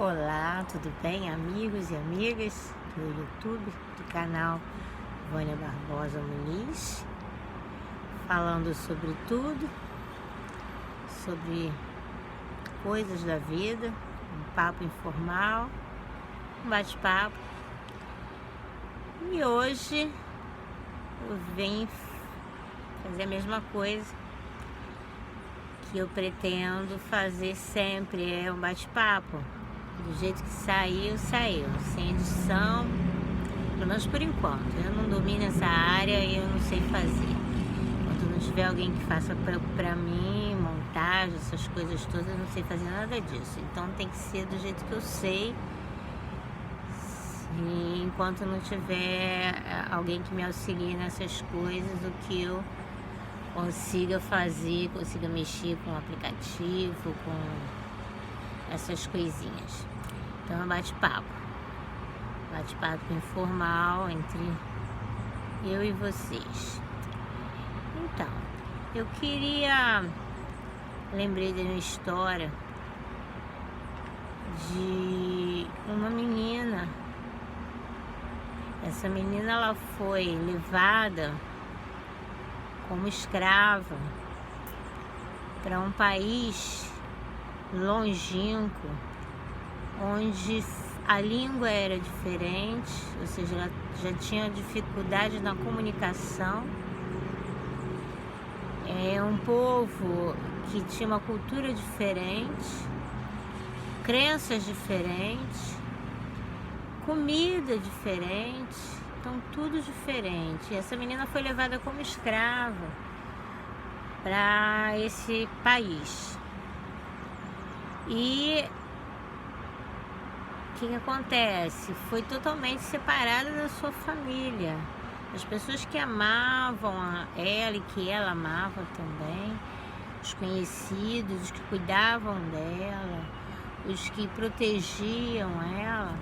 Olá, tudo bem, amigos e amigas do YouTube, do canal Vânia Barbosa Muniz, falando sobre tudo, sobre coisas da vida, um papo informal, um bate-papo. E hoje eu vim fazer a mesma coisa que eu pretendo fazer sempre, é um bate-papo. Do jeito que saiu, sem edição, pelo menos por enquanto. Eu não domino essa área e eu não sei fazer. Enquanto não tiver alguém que faça pra mim, montagem, essas coisas todas, eu não sei fazer nada disso. Então tem que ser do jeito que eu sei. E enquanto não tiver alguém que me auxilie nessas coisas, o que eu consiga fazer, consiga mexer com o aplicativo, com essas coisinhas. Então é um bate-papo informal entre eu e vocês. Então, eu lembrei de uma história de uma menina. Essa menina, ela foi levada como escrava para um país longínquo, onde a língua era diferente, ou seja, ela já tinha dificuldade na comunicação. É um povo que tinha uma cultura diferente, crenças diferentes, comida diferente, então tudo diferente. E essa menina foi levada como escrava para esse país. E o que acontece? Foi totalmente separada da sua família. As pessoas que amavam ela e que ela amava também, os conhecidos, os que cuidavam dela, os que protegiam ela,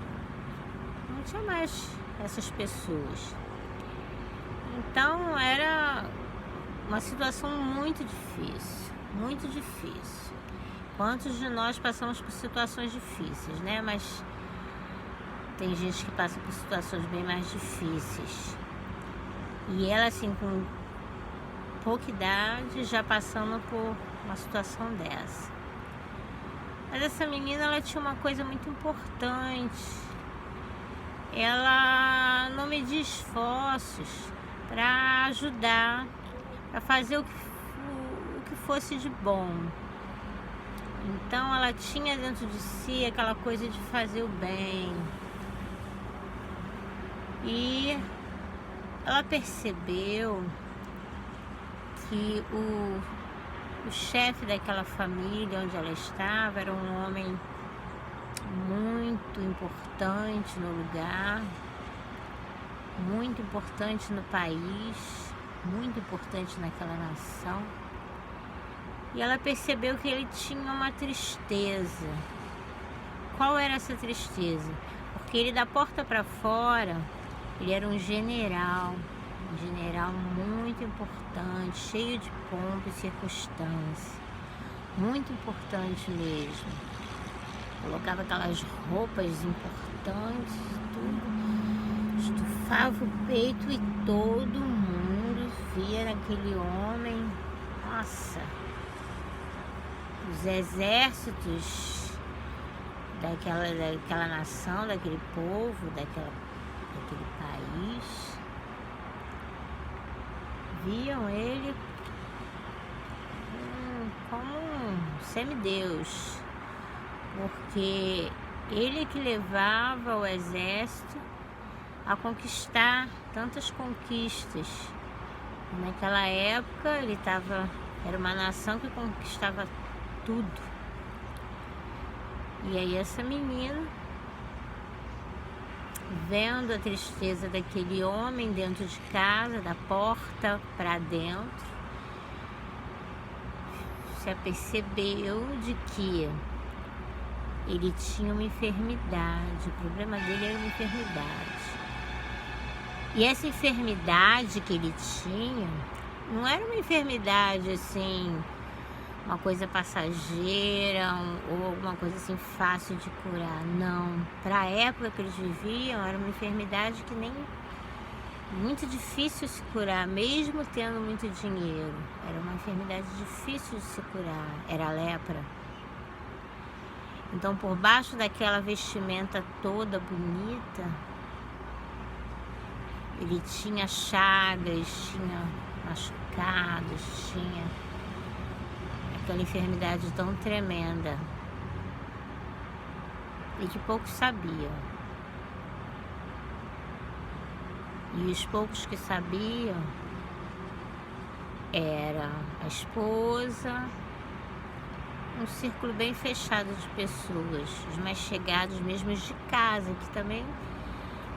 não tinha mais essas pessoas. Então era uma situação muito difícil, muito difícil. Quantos de nós passamos por situações difíceis, né? Mas tem gente que passa por situações bem mais difíceis. E ela, assim, com pouca idade, já passando por uma situação dessa. Mas essa menina, ela tinha uma coisa muito importante. Ela não media esforços para ajudar, para fazer o que fosse de bom. Então ela tinha dentro de si aquela coisa de fazer o bem. E ela percebeu que o chefe daquela família onde ela estava era um homem muito importante no lugar, muito importante no país, muito importante naquela nação. E ela percebeu que ele tinha uma tristeza. Qual era essa tristeza? Porque ele, da porta para fora, ele era um general muito importante, cheio de pompa e circunstância, muito importante mesmo. Colocava aquelas roupas importantes, tudo, estufava o peito e todo mundo via naquele homem, nossa, os exércitos daquela nação, daquele povo, daquele país, viam ele como um semideus, porque ele que levava o exército a conquistar tantas conquistas. Naquela época era uma nação que conquistava tudo. E aí essa menina, vendo a tristeza daquele homem dentro de casa, da porta para dentro, se apercebeu de que ele tinha uma enfermidade. O problema dele era uma enfermidade. E essa enfermidade que ele tinha não era uma enfermidade assim uma coisa passageira, ou alguma coisa assim fácil de curar. Não. Para a época que eles viviam, era uma enfermidade que nem muito difícil de se curar, mesmo tendo muito dinheiro. Era uma enfermidade difícil de se curar. Era a lepra. Então, por baixo daquela vestimenta toda bonita, ele tinha chagas, tinha machucados, tinha aquela enfermidade tão tremenda e que poucos sabiam. E os poucos que sabiam era a esposa, um círculo bem fechado de pessoas, os mais chegados mesmo de casa, que também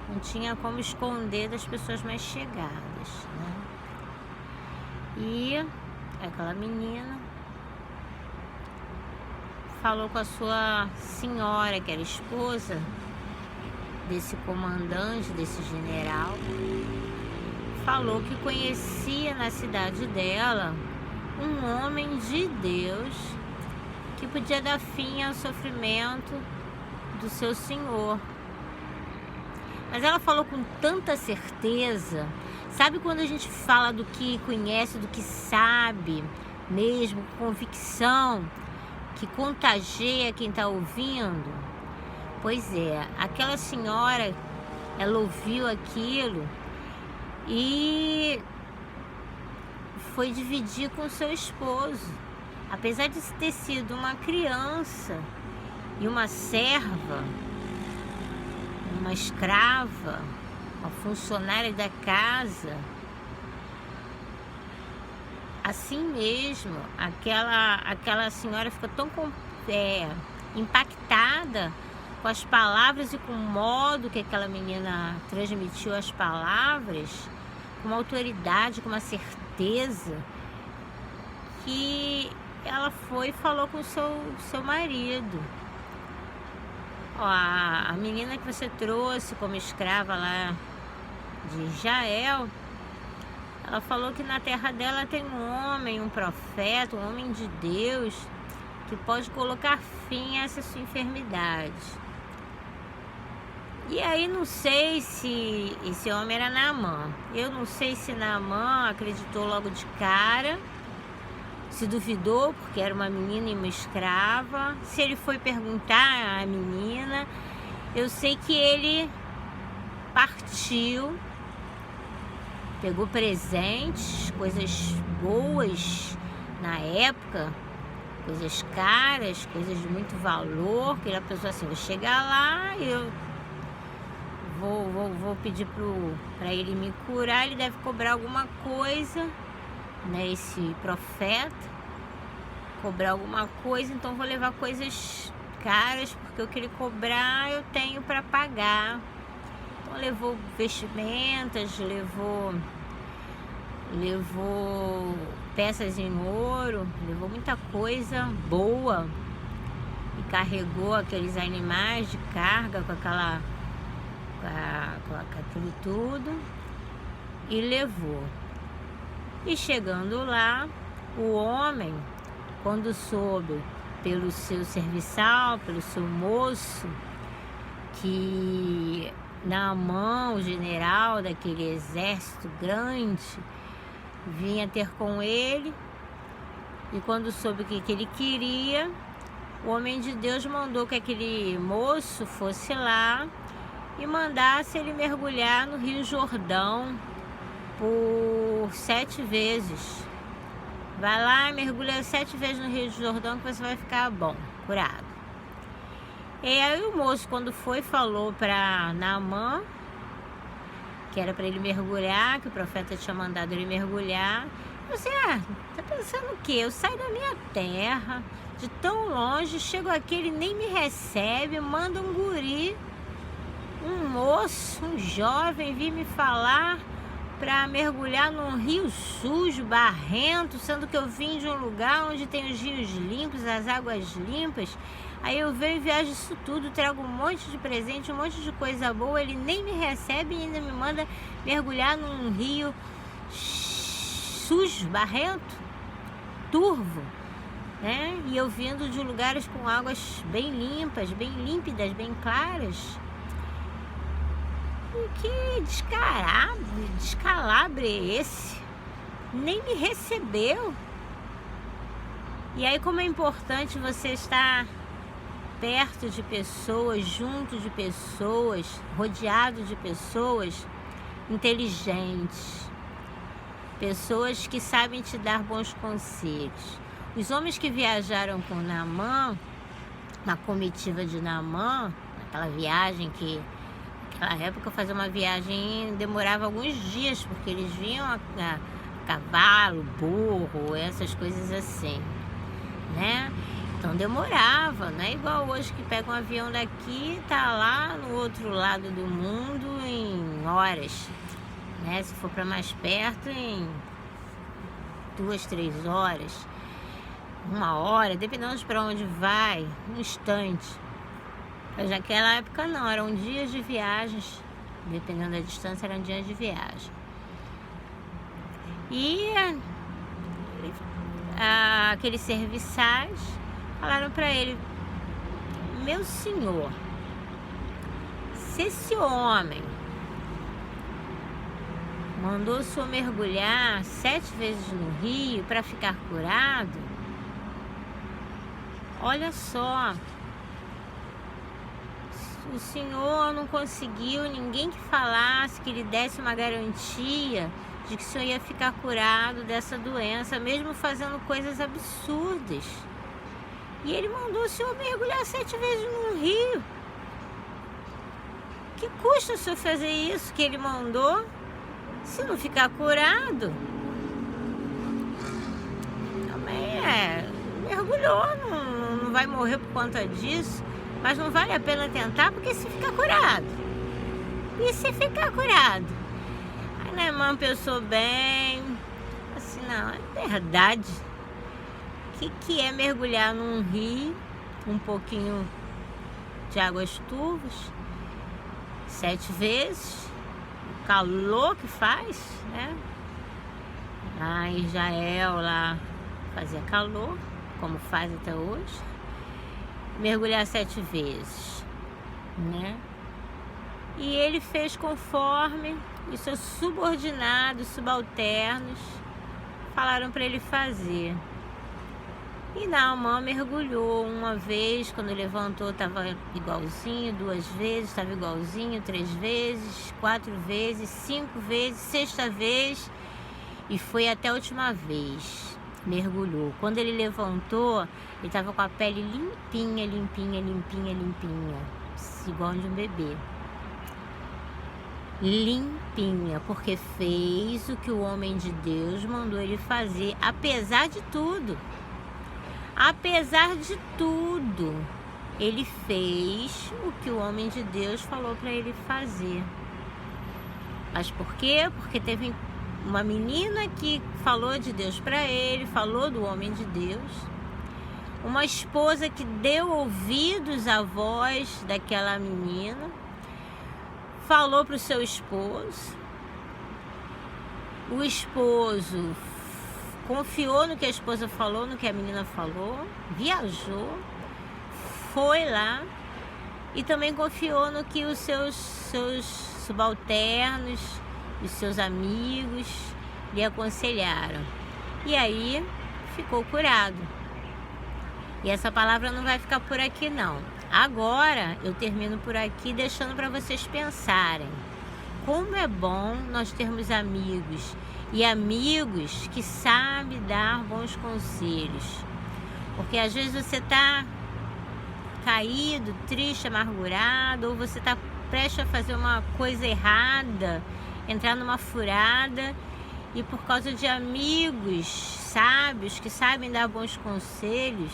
não tinha como esconder das pessoas mais chegadas, né? E aquela menina falou com a sua senhora, que era esposa desse comandante, desse general, falou que conhecia na cidade dela um homem de Deus que podia dar fim ao sofrimento do seu senhor. Mas ela falou com tanta certeza. Sabe quando a gente fala do que conhece, do que sabe, mesmo com convicção, que contagia quem está ouvindo? Pois é, aquela senhora, ela ouviu aquilo e foi dividir com seu esposo. Apesar de ter sido uma criança e uma serva, uma escrava, uma funcionária da casa, assim mesmo, aquela senhora ficou tão impactada com as palavras e com o modo que aquela menina transmitiu as palavras, com uma autoridade, com uma certeza, que ela foi e falou com o seu marido. Ó, a menina que você trouxe como escrava lá de Israel, ela falou que na terra dela tem um homem, um profeta, um homem de Deus, que pode colocar fim a essa sua enfermidade. E aí não sei se esse homem era Naamã. Eu não sei se Naamã acreditou logo de cara, se duvidou porque era uma menina e uma escrava, se ele foi perguntar à menina. Eu sei que ele partiu, pegou presentes, coisas boas na época, coisas caras, coisas de muito valor, que ele pensou assim, vou chegar lá e eu vou pedir para ele me curar, ele deve cobrar alguma coisa, né, esse profeta, cobrar alguma coisa, então vou levar coisas caras, porque o que ele cobrar eu tenho para pagar. Então levou vestimentas, levou peças em ouro, levou muita coisa boa e carregou aqueles animais de carga com aquilo tudo e levou. E chegando lá, o homem, quando soube pelo seu serviçal, pelo seu moço, que Naamã, o general daquele exército grande, vinha ter com ele, e quando soube o que ele queria, o homem de Deus mandou que aquele moço fosse lá e mandasse ele mergulhar no Rio Jordão por 7 vezes. Vai lá e mergulha 7 vezes no Rio Jordão que você vai ficar bom, curado. E aí o moço, quando foi, falou para Naamã que era para ele mergulhar, que o profeta tinha mandado ele mergulhar. Você, tá pensando o quê? Eu saio da minha terra, de tão longe, chego aqui, ele nem me recebe, manda um guri, um moço, um jovem vir me falar para mergulhar num rio sujo, barrento, sendo que eu vim de um lugar onde tem os rios limpos, as águas limpas. Aí eu venho e viajo isso tudo, trago um monte de presente, um monte de coisa boa, ele nem me recebe e ainda me manda mergulhar num rio sujo, barrento, turvo. né? E eu vindo de lugares com águas bem limpas, bem límpidas, bem claras. E que descalabre é esse? Nem me recebeu. E aí, como é importante você estar perto de pessoas, junto de pessoas, rodeado de pessoas inteligentes, pessoas que sabem te dar bons conselhos. Os homens que viajaram com Naamã, na comitiva de Naamã, naquela viagem que, naquela época, fazer uma viagem demorava alguns dias, porque eles vinham a cavalo, burro, essas coisas assim, né? Então demorava, não é igual hoje que pega um avião daqui e tá lá no outro lado do mundo em horas, né? Se for para mais perto, em 2, 3 horas, 1 hora, dependendo de para onde vai, um instante. Mas naquela época não, eram dias de viagens, dependendo da distância, eram dias de viagem. E aqueles serviçais falaram para ele: meu senhor, se esse homem mandou o senhor mergulhar 7 vezes no rio para ficar curado, olha só, o senhor não conseguiu ninguém que falasse, que lhe desse uma garantia de que o senhor ia ficar curado dessa doença, mesmo fazendo coisas absurdas. E ele mandou o senhor mergulhar 7 vezes no rio. Que custa o senhor fazer isso que ele mandou, se não ficar curado? Também mergulhou, não vai morrer por conta disso, mas não vale a pena tentar, porque se ficar curado. E se ficar curado? Aí Naamã pensou bem, assim, não, é verdade. O que é mergulhar num rio, um pouquinho de águas turvas, 7 vezes, o calor que faz, né? Lá em Israel, lá fazia calor, como faz até hoje. Mergulhar 7 vezes, né? E ele fez conforme os seus subordinados, subalternos, falaram para ele fazer. E Naamã mergulhou 1 vez, quando levantou estava igualzinho, 2 vezes estava igualzinho, 3 vezes, 4 vezes, 5 vezes, 6ª vez, e foi até a última vez. Mergulhou. Quando ele levantou, ele estava com a pele limpinha, limpinha, limpinha, limpinha, igual de um bebê. Limpinha, porque fez o que o homem de Deus mandou ele fazer, apesar de tudo. Apesar de tudo, ele fez o que o homem de Deus falou para ele fazer. Mas por quê? Porque teve uma menina que falou de Deus para ele, falou do homem de Deus. Uma esposa que deu ouvidos à voz daquela menina, falou para o seu esposo. O esposo confiou no que a esposa falou, no que a menina falou, viajou, foi lá e também confiou no que os seus subalternos, os seus amigos lhe aconselharam. E aí ficou curado. E essa palavra não vai ficar por aqui não. Agora eu termino por aqui deixando para vocês pensarem. Como é bom nós termos amigos, e amigos que sabem dar bons conselhos. Porque às vezes você está caído, triste, amargurado, ou você está prestes a fazer uma coisa errada, entrar numa furada, e por causa de amigos sábios que sabem dar bons conselhos,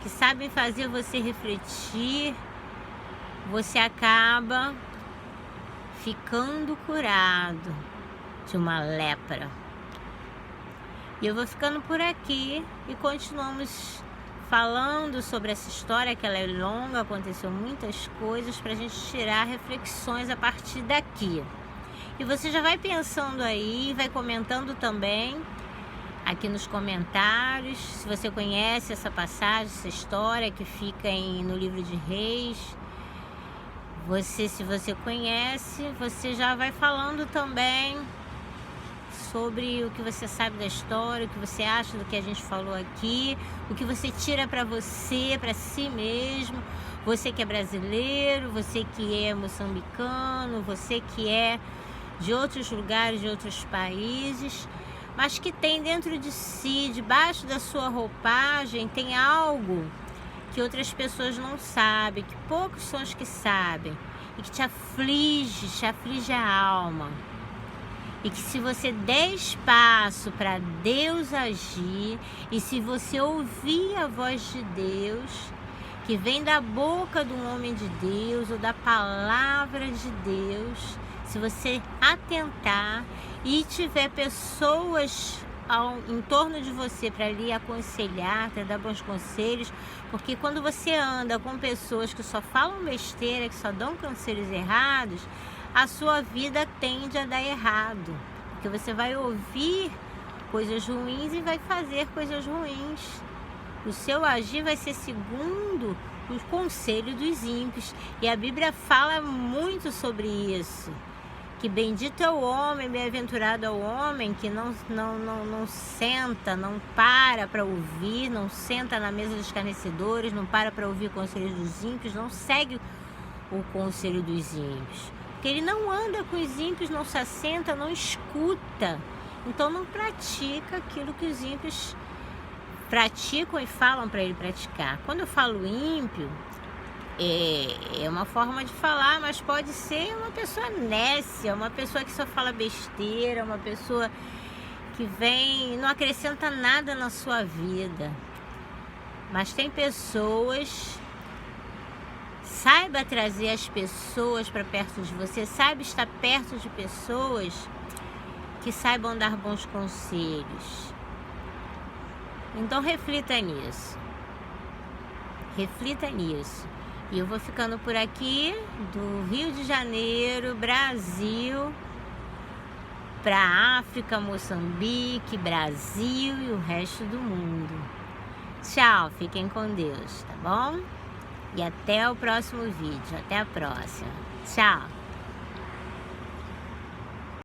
que sabem fazer você refletir, você acaba ficando curado de uma lepra. E eu vou ficando por aqui e continuamos falando sobre essa história, que ela é longa, aconteceu muitas coisas, para a gente tirar reflexões a partir daqui. E você já vai pensando aí, vai comentando também aqui nos comentários se você conhece essa passagem, essa história que fica no livro de Reis. Se você conhece, você já vai falando também sobre o que você sabe da história, o que você acha do que a gente falou aqui, o que você tira para você, para si mesmo, você que é brasileiro, você que é moçambicano, você que é de outros lugares, de outros países, mas que tem dentro de si, debaixo da sua roupagem, tem algo que outras pessoas não sabem, que poucos são os que sabem, e que te aflige a alma. E que se você der espaço para Deus agir, e se você ouvir a voz de Deus, que vem da boca de um homem de Deus, ou da palavra de Deus, se você atentar e tiver pessoas em torno de você para lhe aconselhar, para dar bons conselhos, porque quando você anda com pessoas que só falam besteira, que só dão conselhos errados, a sua vida tende a dar errado, porque você vai ouvir coisas ruins e vai fazer coisas ruins. O seu agir vai ser segundo o conselho dos ímpios, e a Bíblia fala muito sobre isso, que bendito é o homem, bem-aventurado é o homem que não senta, não para ouvir, não senta na mesa dos escarnecedores, não para ouvir o conselho dos ímpios, não segue o conselho dos ímpios. Porque ele não anda com os ímpios, não se assenta, não escuta. Então não pratica aquilo que os ímpios praticam e falam para ele praticar. Quando eu falo ímpio, é uma forma de falar, mas pode ser uma pessoa nécia, uma pessoa que só fala besteira, uma pessoa que não acrescenta nada na sua vida. Mas tem pessoas, saiba trazer as pessoas para perto de você, saiba estar perto de pessoas que saibam dar bons conselhos. Então reflita nisso. Reflita nisso. E eu vou ficando por aqui, do Rio de Janeiro, Brasil, para África, Moçambique, Brasil e o resto do mundo. Tchau, fiquem com Deus, tá bom? E até o próximo vídeo. Até a próxima. Tchau.